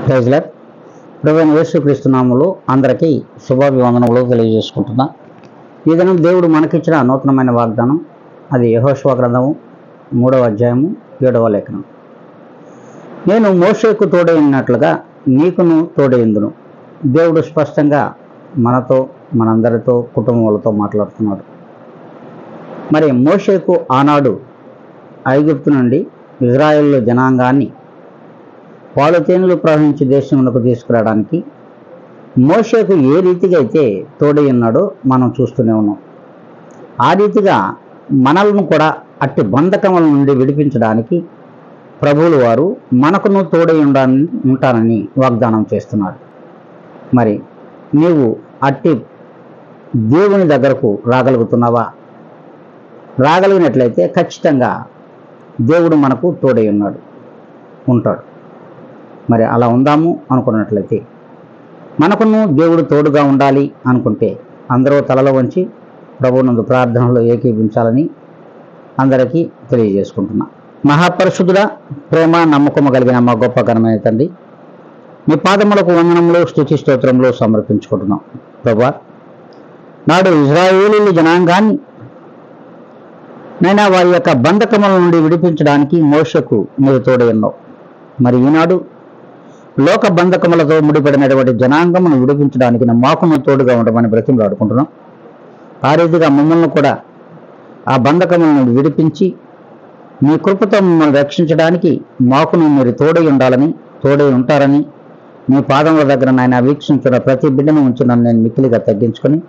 ప్రైజ్లార్డ్. ప్రభువైన యేసుక్రీస్తు నామములో అందరికీ శుభాభివందనములు తెలియజేసుకుంటున్నా. ఈ దినం దేవుడు మనకిచ్చిన నూతనమైన వాగ్దానం, అది యెహోషువ గ్రంథము 3వ అధ్యాయము 7వ లేఖనం. నేను మోషేకు తోడైనట్లుగా నీకును తోడైందును. దేవుడు స్పష్టంగా మనతో, మనందరితో, కుటుంబాలతో మాట్లాడుతున్నాడు. మరి మోషేకు ఆనాడు ఐగుప్తు నుండి ఇజ్రాయేలు జనాంగాన్ని పాలుతేనెలు ప్రవహించే దేశములకు తీసుకురావడానికి మోషేకు ఏ రీతిగా అయితే తోడై ఉన్నాడో మనం చూస్తూనే ఉన్నాం. ఆ రీతిగా మనల్ని కూడా అట్టి బంధకముల నుండి విడిపించడానికి ప్రభువులు వారు మనకును తోడై ఉంటానని వాగ్దానం చేస్తున్నాడు. మరి నీవు అట్టి దేవుని దగ్గరకు రాగలుగుతున్నావా? రాగలిగినట్లయితే ఖచ్చితంగా దేవుడు మనకు తోడై ఉంటాడు. మరి అలా ఉందాము అనుకున్నట్లయితే, మనకును దేవుడు తోడుగా ఉండాలి అనుకుంటే అందరూ తలలో వంచి ప్రభువునందు ప్రార్థనలో ఏకీభించాలని అందరికీ తెలియజేసుకుంటున్నా. మహాపరిశుద్ధుడా, ప్రేమ నమ్మకము కలిగిన మా గొప్ప ఘనమైన తండ్రి, మీ పాదములకు వందనములు, స్తుతి స్తోత్రములు సమర్పించుకుంటున్నాం. ప్రభువా, నాడు ఇజ్రాయేలీయుల జనాంగాన్ని నైనా వారి యొక్క బంధకముల నుండి విడిపించడానికి మోషేకు మీరు తోడై ఉన్నావు. మరి ఈనాడు లోక బంధకములతో ముడిపడినటువంటి జనాంగమును విడిపించడానికి మాకును తోడుగా ఉండమని బ్రతిమలాడుకుంటున్నాం. ఆ రీతిగా మమ్మల్ని కూడా ఆ బంధకములను విడిపించి మీ కృపతో మమ్మల్ని రక్షించడానికి మాకును మీరు తోడై ఉండాలని, తోడై ఉంటారని మీ పాదముల దగ్గర నాయన వీక్షించిన ప్రతి బిడ్డను ఉంచి నన్ను నేను మిక్కిలిగా తగ్గించుకొని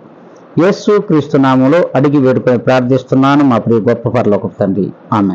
యేసు క్రీస్తు నామములో అడిగి వేడుకొని ప్రార్థిస్తున్నాను మా ప్రియ గొప్ప పరలోకపు తండ్రి. ఆమేన్.